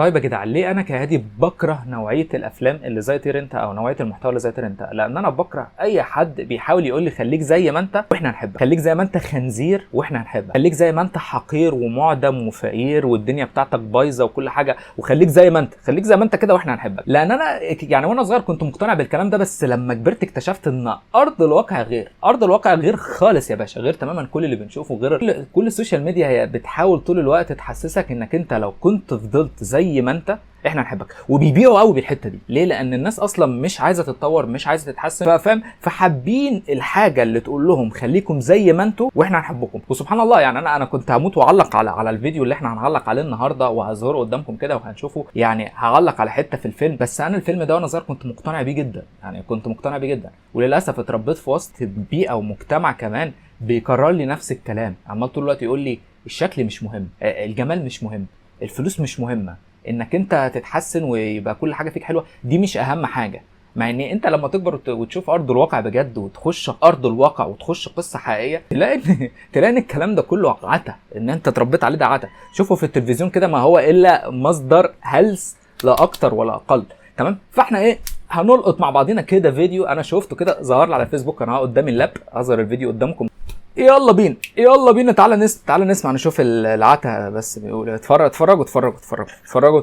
طيب يا جدعان، ليه انا كهادي بكره نوعيه الافلام اللي زي طير انت او نوعيه المحتوى اللي زي طير انت؟ لان انا بكره اي حد بيحاول يقول لي خليك زي ما انت واحنا هنحبك، خليك زي ما انت خنزير واحنا هنحبك، خليك زي ما انت حقير ومعدم وفقير والدنيا بتاعتك بايظه وكل حاجه، وخليك زي ما انت، خليك زي ما انت كده واحنا هنحبك. لان انا يعني وانا صغير كنت مقتنع بالكلام ده، بس لما كبرت اكتشفت ان ارض الواقع غير، ارض الواقع غير خالص يا باشا، غير تماما كل اللي بنشوفه، غير كل السوشيال ميديا. هي بتحاول طول الوقت تحسسك انك انت لو كنت فضلت زي ما انت احنا هنحبك، وبيبيعوا قوي بالحته دي. ليه؟ لان الناس اصلا مش عايزه تتطور، مش عايزه تتحسن، فاهم؟ فحابين الحاجه اللي تقول لهم خليكم زي ما انتم واحنا هنحبكم. وسبحان الله، يعني انا كنت هموت واعلق على الفيديو اللي احنا هنعلق عليه النهارده، وهظهره قدامكم كده وهنشوفه. يعني هعلق على حته في الفيلم، بس انا الفيلم ده وانا صغير كنت مقتنع بيه جدا، يعني كنت مقتنع بيه جدا، وللاسف اتربيت في وسط بيئه ومجتمع كمان بيكرر لي نفس الكلام، عمال طول الوقت يقول لي الشكل مش مهم، الجمال مش مهم، الفلوس مش مهمه، انك انت تتحسن ويبقى كل حاجه فيك حلوه دي مش اهم حاجه. مع ان انت لما تكبر وتشوف ارض الواقع بجد، وتخش ارض الواقع وتخش قصه حقيقيه، تلاقي ان الكلام ده كله عتا، ان انت اتربيت عليه ده عتا. شوفوا في التلفزيون كده، ما هو الا مصدر هلس لا اكتر ولا اقل. تمام؟ فاحنا ايه، هنلقط مع بعضينا كده فيديو انا شفته كده ظهر لي على الفيسبوك، انا قدامي اللاب اظهر الفيديو قدامكم. يلا بينا يلا بينا، تعالى نسمع نشوف العتا بس بيقول. اتفرجوا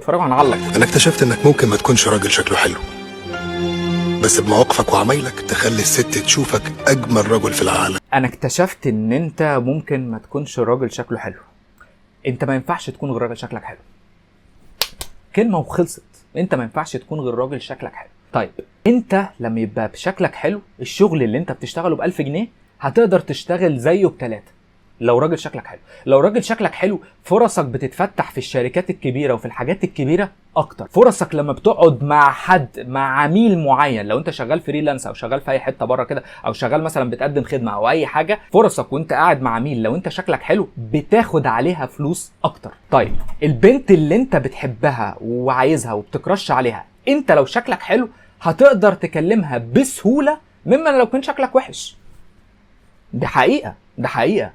هنعلق. انا اكتشفت انك ممكن ما تكونش راجل شكله حلو، بس بمواقفك وعمايلك تخلي الست تشوفك اجمل رجل في العالم. انا اكتشفت ان انت ممكن ما تكونش راجل شكله حلو، انت ما ينفعش تكون غير راجل شكلك حلو. كلمه وخلصت، انت ما ينفعش تكون غير راجل شكلك حلو. طيب انت لما يبقى بشكلك حلو، الشغل اللي انت بتشتغله ب1000 جنيه هتقدر تشتغل زيه ب3 لو راجل شكلك حلو. لو راجل شكلك حلو، فرصك بتتفتح في الشركات الكبيره وفي الحاجات الكبيره اكتر. فرصك لما بتقعد مع حد، مع عميل معين، لو انت شغال فريلانس او شغال في اي حته بره كده، او شغال مثلا بتقدم خدمه او اي حاجه، فرصك وانت قاعد مع عميل لو انت شكلك حلو بتاخد عليها فلوس اكتر. طيب البنت اللي انت بتحبها وعايزها وبتكرش عليها، انت لو شكلك حلو هتقدر تكلمها بسهوله مما لو كان شكلك وحش. دي حقيقه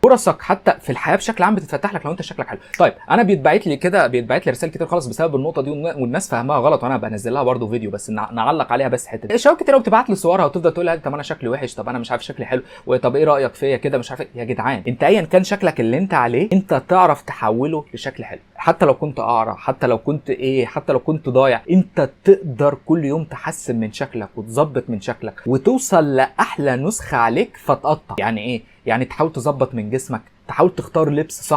فرصك حتى في الحياه بشكل عام بتتفتح لك لو انت شكلك حلو. طيب انا بيتبعت لي رسائل كتير خالص بسبب النقطه دي، والناس فاهمها غلط، وانا بنزل لها برده فيديو بس نعلق عليها بس حته. شباب كتير بتبعت لي صورها وتفضل تقول لي طب انا شكلي وحش، طب انا مش عارف شكلي حلو، وطب ايه رايك فيا كده، مش عارف. يا جدعان انت ايا كان شكلك اللي انت عليه، انت تعرف تحوله لشكل حلو. حتى لو كنت اقرع، حتى لو كنت حتى لو كنت ضايع، انت تقدر كل يوم تحسن من شكلك وتظبط من شكلك وتوصل لاحلى نسخه عليك فتقطع. يعني ايه؟ يعني تحاول تظبط من جسمك، تحاول تختار لبس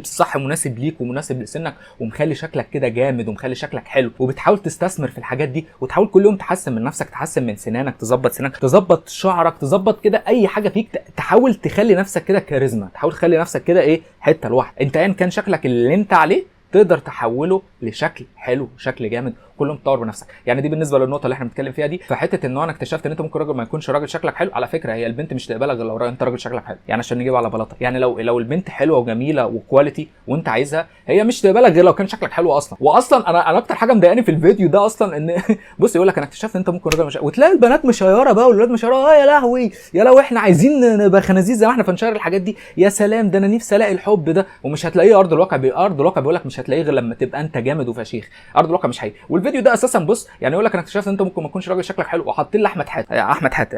صح مناسب ليك ومناسب لسنك، ومخلي شكلك كده جامد ومخلي شكلك حلو، وبتحاول تستثمر في الحاجات دي، وتحاول كل يوم تحسن من نفسك، تحسن من سنانك، تظبط سنانك، تظبط شعرك، تظبط كده اي حاجه فيك، تحاول تخلي نفسك كده كاريزما، تحاول تخلي نفسك كده حته لوحدك. انت ايا كان شكلك اللي انت عليه تقدر تحوله لشكل حلو، شكل جامد، كل يوم تطور بنفسك. يعني دي بالنسبه للنقطه اللي احنا بنتكلم فيها دي. فحته ان انا اكتشفت ان انت ممكن راجل ما يكونش راجل شكلك حلو، على فكره هي البنت مش تقبلك غير لو انت راجل شكلك حلو. يعني عشان نجيب على بلاطه، يعني لو البنت حلوه وجميله وكواليتي وانت عايزها، هي مش تقبلك غير لو كان شكلك حلو اصلا. واصلا انا اكتر حاجه مضايقاني في الفيديو ده اصلا ان بص يقول لك انا اكتشفت ان انت ممكن راجل وتلاقي البنات مشيره بقى والولاد مشيره، يا لهوي يا لو احنا عايزين نبقى خنازير زي ما احنا فنشير الحاجات دي. يا سلام، ده انا نفسي الاقي الحب ده، ومش هتلاقيه ارض الواقع. بيقول لك مش هتلاقيه غير لما تبقى انت جامد وفشيخ. ارض الواقع مش حقيقي. والفيديو ده اساسا بص يعني يقول لك انا اكتشفت ان انت ممكن ما تكونش راجل شكلك حلو، وحاطين لي احمد حاتم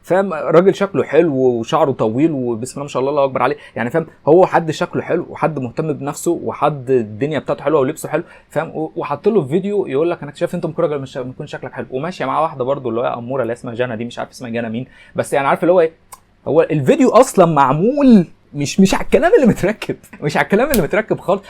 فاهم، راجل شكله حلو وشعره طويل وبسم الله ما شاء الله اكبر عليه، يعني فاهم، هو حد شكله حلو وحد مهتم بنفسه وحد الدنيا بتاعته حلوه ولبسه حلو، فاهم، وحاط له فيديو يقول لك انا اكتشفت انت ممكن راجل مش يكون شكلك حلو. وماشيه معاه واحده برده اللي هي اموره اللي اسمها جانا، دي مش عارف اسمها جانا مين، بس يعني عارف اللي هو هو الفيديو اصلا معمول مش على الكلام اللي متركب خالص.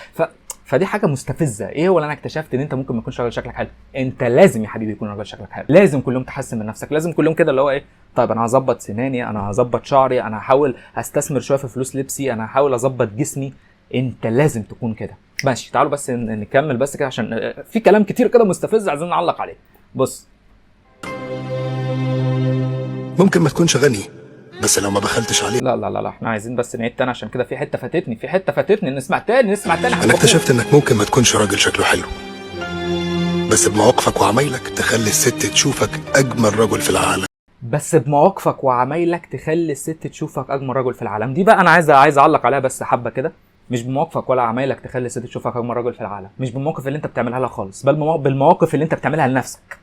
فدي حاجه مستفزه. هو اللي انا اكتشفت ان انت ممكن ما يكونش راجل شكلك حلو. انت لازم يا حبيبي يكون راجل شكلك حلو، لازم كل يوم تحسن من نفسك، لازم كل يوم كده اللي هو طيب انا هظبط سناني، انا هظبط شعري، انا هحاول استثمر شويه في فلوس لبسي، انا هحاول اظبط جسمي. انت لازم تكون كده. ماشي، تعالوا بس نكمل بس كده عشان في كلام كتير كده مستفز عايزين نعلق عليه. بص، ممكن ما تكونش غني، بس لو ما بخلتش عليه. لا احنا عايزين بس نعيد تاني عشان كده في حته فاتتني، نسمع تاني. انا اكتشفت انك ممكن ما تكونش راجل شكله حلو، بس بمواقفك وعمايلك تخلي الست تشوفك اجمل رجل في العالم. دي بقى انا عايز اعلق عليها بس حبه كده. مش بمواقفك ولا عمايلك تخلي الست تشوفك اجمل راجل في العالم، مش بالمواقف اللي انت بتعملها لها خالص، بل بالمواقف اللي انت بتعملها لنفسك.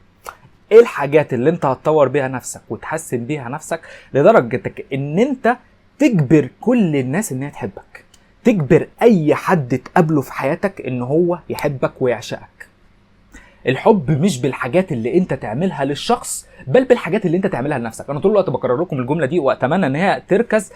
ايه الحاجات اللي انت هتطور بيها نفسك وتحسن بيها نفسك لدرجتك ان انت تجبر كل الناس ان هي تحبك، تجبر اي حد تقابله في حياتك ان هو يحبك ويعشقك. الحب مش بالحاجات اللي انت تعملها للشخص، بل بالحاجات اللي انت تعملها لنفسك. انا طول الوقت بكرر لكم الجمله دي واتمنى ان هي تركز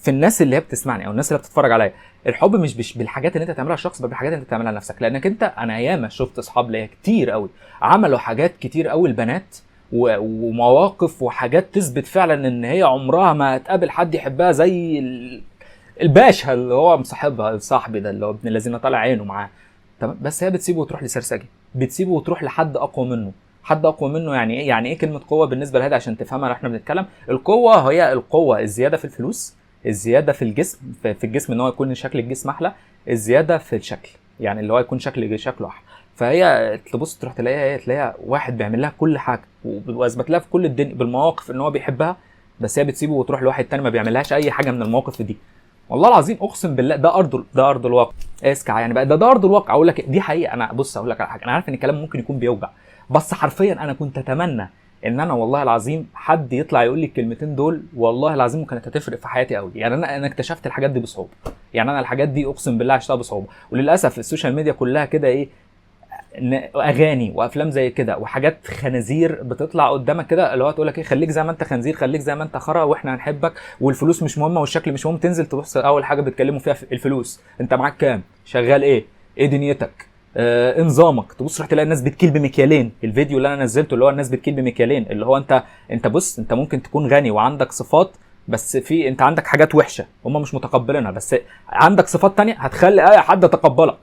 في الناس اللي هي بتسمعني او الناس اللي بتتفرج عليا. الحب مش بالحاجات اللي انت تعملها للشخص، بل بالحاجات اللي انت تعملها لنفسك. لانك انا ياما شفت اصحاب ليا كتير قوي عملوا حاجات كتير قوي البنات ومواقف وحاجات تثبت فعلا ان هي عمرها ما هتقابل حد يحبها زي الباشا اللي هو مصاحبها، صاحبي ده اللي هو ابن الذين طالع عينه معاه. تمام، بس هي بتسيبه وتروح لسرسجي، بتسيبه وتروح لحد اقوى منه. حد اقوى منه يعني ايه؟ يعني ايه كلمه قوه بالنسبه لهذا عشان تفهمها احنا بنتكلم؟ القوه هي القوه الزياده في الفلوس، الزياده في الجسم، في الجسم ان هو يكون شكل الجسم احلى، الزياده في الشكل يعني اللي هو يكون شكله احلى. فهي تبص تروح تلاقيها واحد بيعمل لها كل حاجه واثبت لها في كل الدنيا بالمواقف ان هو بيحبها، بس هي بتسيبه وتروح لواحد تاني ما بيعملهاش اي حاجه من المواقف دي. والله العظيم اقسم بالله ده ارض الواقع. اسكع يعني بقى ده ارض الواقع. اقول لك دي حقيقه. انا بص اقول لك على حاجه، انا عارف ان الكلام ممكن يكون بيوجع، بس حرفيا انا كنت اتمنى ان انا والله العظيم حد يطلع يقول لي الكلمتين دول، والله العظيم كانت هتفرق في حياتي قوي. يعني انا اكتشفت الحاجات دي بصعوبه، يعني انا الحاجات دي اقسم بالله عشتها بصعوبه. وللاسف السوشيال ميديا كلها كده ايه، اغاني وافلام زي كده وحاجات خنازير بتطلع قدامك كده اللي هو تقول لك ايه، خليك زي ما انت خنزير، خليك زي ما انت خرا، واحنا هنحبك، والفلوس مش مهمه والشكل مش مهم. تنزل تبص اول حاجه بيتكلموا فيها الفلوس، انت معاك كام، شغال ايه دنيتك، نظامك. تبص رح تلاقي الناس بتكيل بمكيالين. الفيديو اللي انا نزلته اللي هو الناس بتكيل بمكيالين، اللي هو انت بص، انت ممكن تكون غني وعندك صفات، بس انت عندك حاجات وحشه هم مش متقبلينها، بس عندك صفات تانية هتخلي اي حد يتقبلك.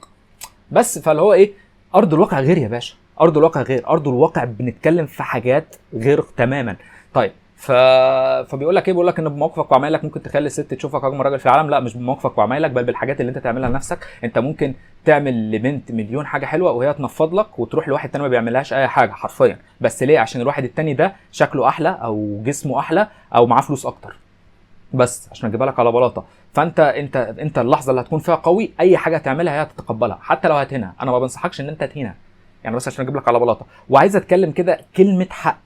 بس فاللي هو ايه، ارض الواقع غير يا باشا، ارض الواقع غير. ارض الواقع بنتكلم في حاجات غير تماما. طيب فبيقول لك ايه، بيقول لك ان بمواقفك وعمايلك ممكن تخلي الست تشوفك اجمل راجل في العالم. لا، مش بمواقفك وعمايلك، بل بالحاجات اللي انت تعملها لنفسك. انت ممكن تعمل لبنت مليون حاجه حلوه وهي تنفض لك وتروح لواحد تاني ما بيعملهاش اي حاجه حرفيا، بس ليه؟ عشان الواحد التاني ده شكله احلى او جسمه احلى او معاه فلوس اكتر، بس عشان اجيبها لك على بلاطه. فانت انت اللحظه اللي هتكون فيها قوي اي حاجه تعملها هي هتتقبلها حتى لو هتهنها. انا ما بنصحكش ان انت تهينها يعني، بس عشان اجيب لك على بلاطه. وعايز اتكلم كده كلمه حق.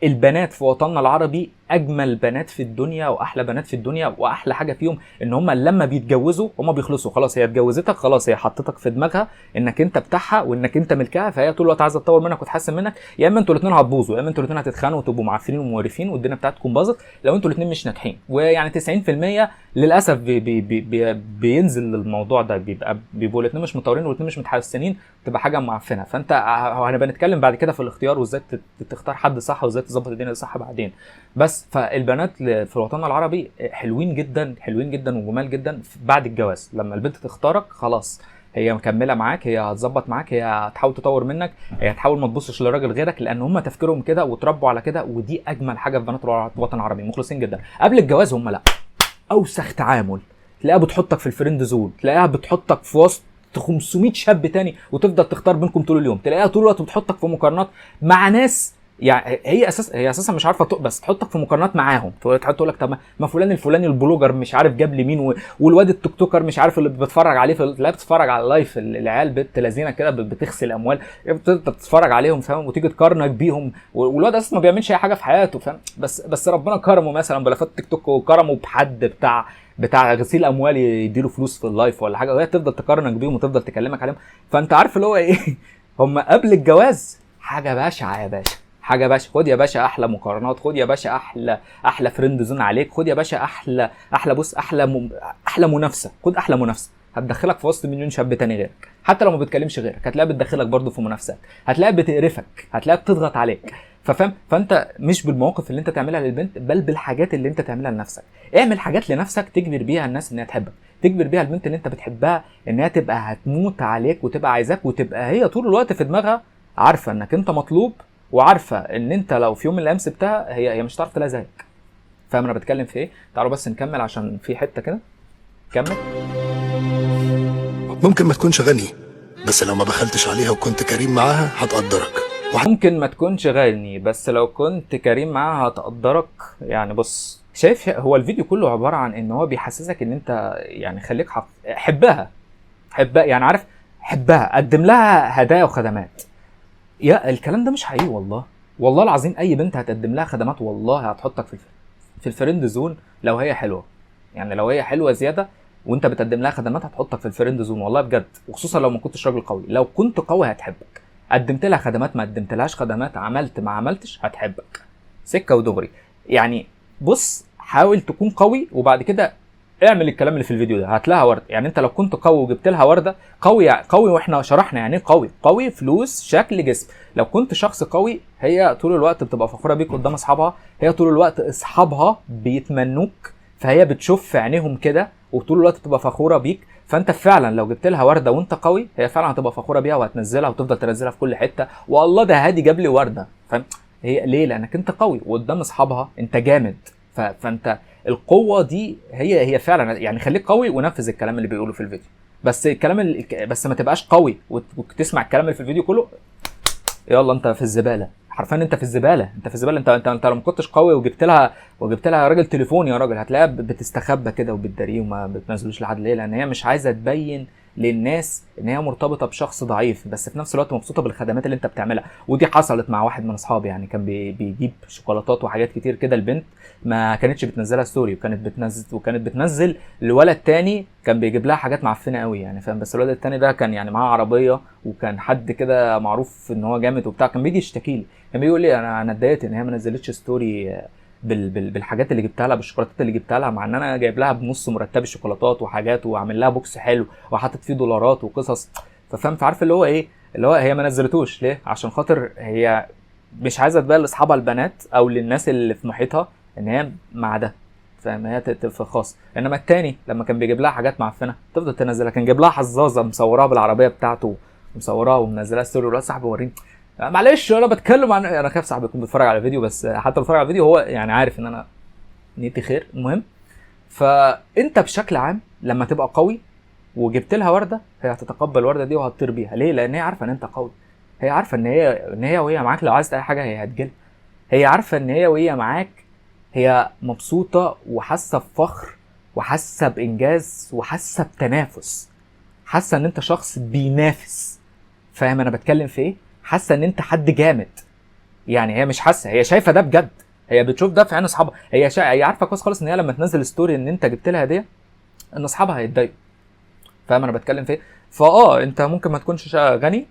البنات في وطننا العربي اجمل بنات في الدنيا واحلى بنات في الدنيا، واحلى حاجه فيهم ان هم لما بيتجوزوا هم بيخلصوا خلاص. هي اتجوزتك خلاص، هي حطتك في دماغها انك انت بتاعها وانك انت ملكها، فهي طول الوقت عايزه تطور منك وتحسن منك. يا اما انتوا الاثنين هتبوظوا، يا اما انتوا الاثنين هتتخانقوا وتبقوا معفنين ومقرفين والدنيا بتاعتكم باظت لو انتوا الاثنين مش ناجحين. ويعني 90% للاسف بينزل الموضوع ده، بيبقوا الاثنين مش مطورين والاثنين مش متحسنين، تبقى حاجه معفنه. فانت هنبقى نتكلم بعد كده في الاختيار وازاي تختار حد صح وازاي تظبط الدنيا صح بعدين. بس فالبنات في الوطن العربي حلوين جدا، حلوين جدا وجمال جدا بعد الجواز. لما البنت تختارك خلاص هي مكمله معاك، هي هتظبط معاك، هي هتحاول تطور منك، هي هتحاول ما تبصش لراجل غيرك، لان هم تفكيرهم كده وتربوا على كده. ودي اجمل حاجه في بنات الوطن العربي، مخلصين جدا. قبل الجواز هم لا، اوسخ تعامل، تلاقيها بتحطك في الفريند زون، تلاقيها بتحطك في وسط 500 شاب تاني وتفضل تختار بينكم طول اليوم، تلاقيها طول الوقت بتحطك في مقارنات مع ناس يعني هي اساسا مش عارفه بس تحطك في مقارنات معاهم. تقول لك طب ما فلان الفلاني البلوجر مش عارف جاب لي مين، والواد التيك توكر مش عارف اللي بتتفرج عليه لا بتتفرج على اللايف العيال بنت لذينه كده بتغسل اموال بتتفرج عليهم فاهم، وتيجي تقارنك بيهم، والواد اساسا ما بيعملش اي حاجه في حياته فاهم، بس ربنا كرمه مثلا بلافات تيك توك وكرمه بحد بتاع غسيل اموال يديله فلوس في اللايف ولا حاجه، وهي تفضل تقارنك بيهم وتفضل تكلمك عليهم. فانت عارف اللي هو ايه هم قبل الجواز حاجه بشعه يا باشا، حاجه باشا. خد يا باشا احلى مقارنات، خد يا باشا احلى فريند زون عليك، خد يا باشا احلى بص احلى منافسه، خد احلى منافسه هتدخلك في وسط مليون شاب تاني غيرك، حتى لو ما بتكلمش غيرك هتلاقيها بتدخلك برضه في منافسات، هتلاقيها بتقرفك، هتلاقيها بتضغط عليك. ففهم، فانت مش بالمواقف اللي انت تعملها للبنت بل بالحاجات اللي انت تعملها لنفسك. اعمل حاجات لنفسك تجبر بيها الناس انها تحبك، تجبر بيها البنت اللي انت بتحبها انها تبقى هتموت عليك وتبقى عايزاك، وتبقى هي طول الوقت في دماغها عارفه انك انت مطلوب، وعارفه ان انت لو في يوم من الايام سبتها هي مش هتعرف تلاقي زيك. فاهم انا بتكلم في ايه؟ تعالوا بس نكمل عشان في حته كده. كمل. ممكن ما تكونش غني، بس لو ما بخلتش عليها وكنت كريم معاها هتقدرك. ممكن ما تكونش غني، بس لو كنت كريم معاها هتقدرك. يعني بص، شايف هو الفيديو كله عبارة عن ان هو بيحسسك ان انت يعني خليك حبها يعني عارف، حبها، قدم لها هدايا وخدمات. يا الكلام ده مش حقيقي والله العظيم. اي بنت هتقدم لها خدمات والله هتحطك في الفريند زون لو هي حلوه. يعني لو هي حلوه زياده وانت بتقدم لها خدمات هتحطك في الفريند زون والله بجد، وخصوصا لو ما كنتش راجل قوي. لو كنت قوي هتحبك، قدمت لها خدمات ما قدمتلهاش خدمات، عملت ما عملتش، هتحبك سكه ودغري. يعني بص، حاول تكون قوي وبعد كده اعمل الكلام اللي في الفيديو ده هتلاقيها ورده. يعني انت لو كنت قوي وجبت لها ورده، قوي يعني قوي، واحنا شرحنا يعني ايه قوي فلوس شكل جسم. لو كنت شخص قوي هي طول الوقت بتبقى فخوره بيك قدام اصحابها، هي طول الوقت اصحابها بيتمنوك، فهي بتشوف في عينيهم كده وطول الوقت بتبقى فخوره بيك. فانت فعلا لو جبت لها ورده وانت قوي، هي فعلا هتبقى فخوره بيها وهتنزلها وتفضل تنزلها في كل حته، والله ده هادي جاب لي ورده، فاهم؟ هي ليه؟ لانك انت قوي وقدام اصحابها انت جامد. فانت القوه دي هي فعلا. يعني خليك قوي ونفذ الكلام اللي بيقوله في الفيديو، بس الكلام بس ما تبقاش قوي وتسمع الكلام اللي في الفيديو كله يلا انت في الزباله. حرفيا انت في الزباله، انت لو ما كنتش قوي وجبت لها راجل تليفون يا راجل، هتلاقيها بتستخبى كده وبتداريه وما بتنزلوش لحد. ليه؟ لان هي مش عايزه تبين للناس ان هي مرتبطه بشخص ضعيف، بس في نفس الوقت مبسوطه بالخدمات اللي انت بتعملها. ودي حصلت مع واحد من اصحابي، يعني كان بيجيب شوكولاتات وحاجات كتير كده. البنت ما كانتش بتنزلها ستوري، وكانت بتنزل لولد تاني كان بيجيب لها حاجات معفنه قوي يعني، فاهم؟ بس الولد التاني ده كان يعني معاه عربيه وكان حد كده معروف ان هو جامد وبتاع، كان بيجي يشتكي لي، كان بيقول لي انا اتضايقت ان هي ما نزلتش ستوري بالحاجات اللي جبتها لها، بالشوكولاتات اللي جبتها لها، مع ان انا جايب لها بنص مرتب الشوكولاتات وحاجات وعامل لها بوكس حلو وحاطط فيه دولارات وقصص. ففهم، فعارف اللي هو ايه، اللي هو هي ما نزلتوش ليه؟ عشان خاطر هي مش عايزه تبان لاصحابها البنات او للناس اللي في محيطها ان هي مع ده، فاهم؟ هي تبقى خاص. انما التاني لما كان بيجيب لها حاجات معفنه تفضل تنزلها. كان جايب لها حظاظه مصوراها بالعربيه بتاعته ومصوراها ومنزلها ستوري، والواد صاحبي وريني. معلش انا بتكلم عن، انا خايف صاحبي يكون بيتفرج على فيديو، بس حتى لو بيتفرج على فيديو هو يعني عارف ان انا نيتي خير. المهم، فانت بشكل عام لما تبقى قوي وجبت لها ورده، هي هتتقبل الورده دي وهتطير بيها. ليه؟ لان هي عارفه ان انت قوي. هي عارفه ان هي وهي معاك لو عايزه اي حاجه هي هتجيلها. هي عارفه ان هي وهي معاك هي مبسوطه وحاسه بفخر وحاسه بانجاز وحاسه بتنافس، حاسه ان انت شخص بينافس. فاهم انا بتكلم في ايه؟ حاسه ان انت حد جامد. يعني هي مش حاسه، هي شايفه ده بجد، هي بتشوف ده في عين اصحابها. هي عارفه كويس خالص ان هي لما تنزل ستوري ان انت جبت لها هديه ان اصحابها هيتضايقوا. فاهم انا بتكلم في ايه؟ انت ممكن ما تكونش غني،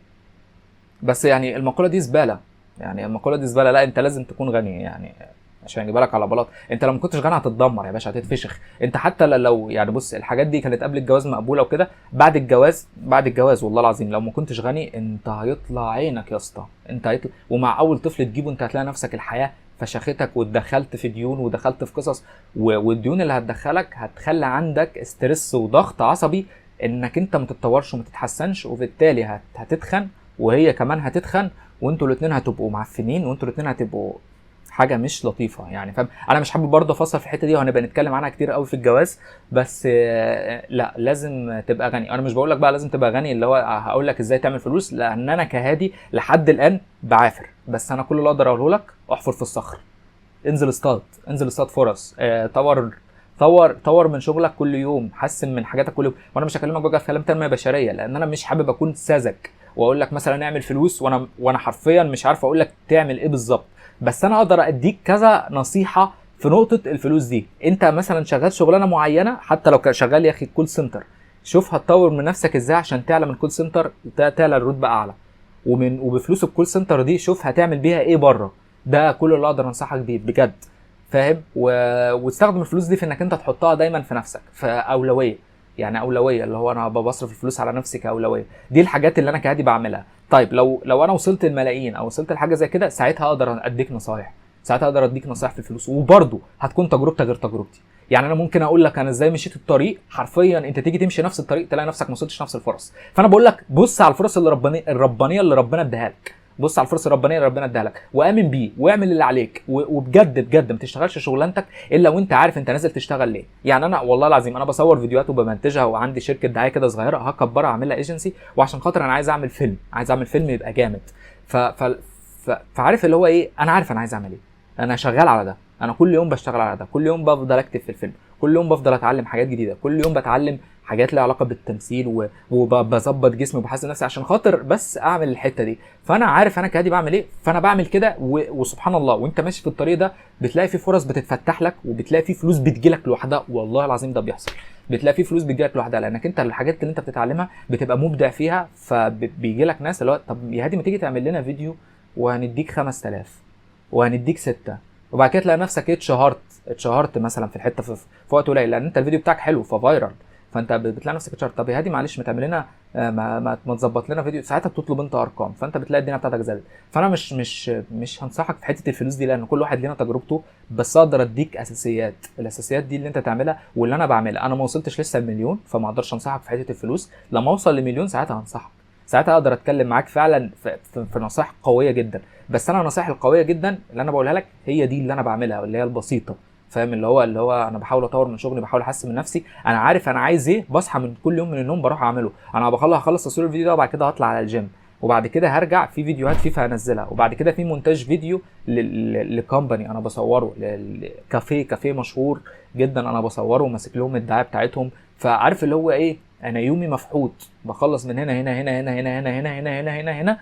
بس يعني المقوله دي زباله. لا، انت لازم تكون غني يعني عشان يجيبها لك على بلاط. انت لو ما كنتش غني هتتدمر يا باشا، هتتفشخ. انت حتى لو يعني بص، الحاجات دي كانت قبل الجواز مقبوله وكده، بعد الجواز والله العظيم لو ما كنتش غني انت هيطلع عينك يا اسطى. انت هيطلع، ومع اول طفل تجيبه انت هتلاقي نفسك الحياه فشختك واتدخلت في ديون ودخلت في قصص، والديون اللي هتدخلك هتخلي عندك استرس وضغط عصبي انك انت ما تتطورش وما تتحسنش، وبالتالي هتتخن وهي كمان هتتخن، وانتوا الاثنين هتبقوا معفنين، وانتوا الاثنين هتبقوا حاجه مش لطيفه يعني، فاهم؟ انا مش حابب برضه افصل في الحته دي وهنبقى نتكلم عنها كتير قوي في الجواز، بس لا لازم تبقى غني. انا مش بقول لك بقى لازم تبقى غني اللي هو هقول لك ازاي تعمل فلوس، لان انا كهادي لحد الان بعافر، بس انا كل اللي اقدر اقوله لك احفر في الصخر، انزل اصطاد فرص، طور من شغلك كل يوم، حسن من حاجاتك كل يوم. وانا مش هكلمك بقى في كلام تنميه بشريه، لان انا مش حابب اكون ساذج واقول لك مثلا اعمل فلوس وانا حرفيا مش عارف اقول لك تعمل ايه بالظبط، بس انا اقدر اديك كذا نصيحه في نقطه الفلوس دي. انت مثلا شغال شغلانه معينه، حتى لو كان شغال يا اخي كول سنتر، شوف هتطور من نفسك ازاي عشان تعلى من الكول سنتر تعلى الرتبه اعلى، وبفلوس الكول سنتر دي شوف هتعمل بيها ايه بره. ده كل اللي اقدر انصحك بيه بجد، فاهم؟ وتستخدم الفلوس دي في انك انت تحطها دايما في نفسك، في اولويه. يعني اولويه اللي هو انا بصرف الفلوس على نفسي كاولويه. دي الحاجات اللي انا كهادي بعملها. طيب لو انا وصلت الملايين او وصلت لحاجه زي كده، ساعتها اقدر اديك نصايح، في الفلوس، وبرده هتكون تجربتك غير تجربتي. يعني انا ممكن اقول لك انا ازاي مشيت الطريق، حرفيا انت تيجي تمشي نفس الطريق تلاقي نفسك ما وصلتش نفس الفرص. فانا بقول لك بص على الفرص الربانيه اللي ربنا اداها لك، بص على الفرصه الربانيه اللي ربنا اداها لك وامن بيه واعمل اللي عليك، وبجد ما تشتغلش شغلانتك الا وانت عارف انت نازل تشتغل ليه. يعني انا والله العظيم انا بصور فيديوهات وبمنتجها، وعندي شركه دعايه كده صغيره هكبرها اعملها ايجنسي، وعشان خاطر انا عايز اعمل فيلم يبقى جامد. فعارف اللي هو ايه، انا عارف انا عايز اعمل ايه، انا شغال على ده، انا كل يوم بشتغل على ده، كل يوم بفضل اكتب في الفيلم، كل يوم بفضل اتعلم حاجات جديده، كل يوم بتعلم حاجات ليها علاقه بالتمثيل وبظبط جسمي وبحسن نفسي عشان خاطر بس اعمل الحته دي. فانا عارف انا كادي بعمل ايه، فانا بعمل كده وسبحان الله وانت ماشي في الطريق ده بتلاقي في فرص بتتفتح لك، وبتلاقي في فلوس بتجيلك لوحدها، والله العظيم ده بيحصل. بتلاقي في فلوس بتجيلك لوحدها لانك انت الحاجات اللي انت بتتعلمها بتبقى مبدع فيها، فبيجي لك ناس اللي هو طب يا هادي ما تيجي تعمل لنا فيديو وهنديك 5000 وهنديك 6، وبعد كده تلاقي نفسك اتشهرت مثلا في الحته في وقت قليل لان انت الفيديو بتاعك حلو ففايرال، فانت بتلاقي نفسك اتشهرت. طب يا هادي معلش ما تعمل لنا ما تظبط لنا فيديو، ساعتها بتطلب انت ارقام، فانت بتلاقي الدنيا بتاعتك زادت. فانا مش هنصحك في حته الفلوس دي لان كل واحد لينا تجربته، بس اقدر اديك الاساسيات دي اللي انت تعملها واللي انا بعملها. انا ما وصلتش لسه المليون فما اقدرش انصحك في حته الفلوس، لما اوصل لمليون ساعتها هنصحك، ساعتها اقدر اتكلم معاك فعلا في نصائح قويه جدا. بس انا النصائح القويه جدا اللي انا بقولها لك هي دي اللي انا بعملها، اللي هي البسيطه، فاهم؟ اللي هو انا بحاول اطور من شغلي، بحاول احسن من نفسي، انا عارف انا عايز ايه، بصحى من كل يوم من النوم بروح اعمله. انا هخلص تصوير الفيديو ده وبعد كده هطلع على الجيم، وبعد كده هرجع في فيديوهات فيفا هنزلها، وبعد كده في مونتاج فيديو لكومباني انا بصوره، كافيه مشهور جدا انا بصوره وماسك لهم الدعايه بتاعتهم. فعارف اللي هو ايه، انا يومي مفحوط، بخلص من هنا هنا هنا هنا هنا هنا هنا هنا هنا هنا هنا،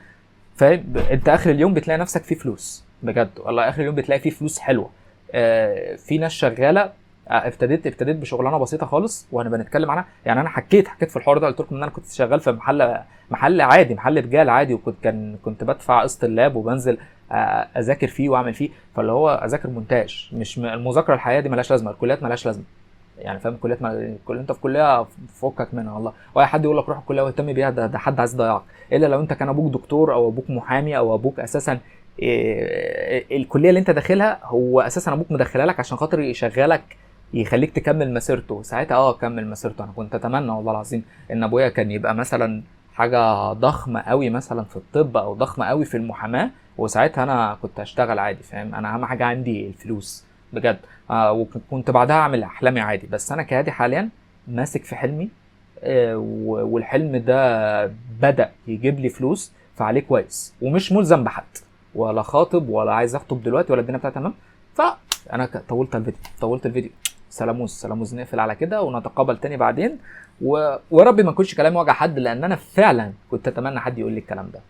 فاهم؟ انت اخر اليوم بتلاقي نفسك فيه فلوس بجد والله، اخر اليوم بتلاقي فيه فلوس حلوه. في ناس شغاله، ابتديت بشغلانه بسيطه خالص وانا بنتكلم عنها، يعني انا حكيت في الحوار ده، قلت لكم ان انا كنت شغال في محل عادي، محل رجال عادي، كنت بدفع قسط اللاب وبنزل اذاكر فيه واعمل فيه، فاللي هو اذاكر مونتاج، مش المذاكره الحقيقيه دي ملهاش لازمه، الكليات ملهاش لازمه يعني، فاهم؟ الكليات انت في كليه فكك منها والله، واي حد يقول لك روح الكليه واهتم بيها ده حد عايز يضيعك، الا لو انت كان ابوك دكتور او ابوك محامي او ابوك اساسا الكليه اللي انت داخلها هو اساسا ابوك مدخلها لك عشان خاطر يشغلك يخليك تكمل مسيرته، ساعتها كمل مسيرته. انا كنت اتمنى والله العظيم ان ابويا كان يبقى مثلا حاجه ضخمه قوي مثلا في الطب او ضخمه قوي في المحاماه، وساعتها انا كنت هشتغل عادي، فاهم؟ انا اهم حاجه عندي الفلوس بجد. وكنت بعدها اعمل احلامي عادي، بس انا كهادي حاليا ماسك في حلمي، والحلم ده بدأ يجيب لي فلوس فعليه كويس، ومش ملزم بحد ولا خاطب ولا عايز اخطب دلوقتي ولا الدنيا بتاعتي تمام. فانا طولت الفيديو. سلاموز نقفل على كده ونتقابل تاني بعدين، وربي ما يكونش كلامي وجع حد، لان انا فعلا كنت اتمنى حد يقول لي الكلام ده.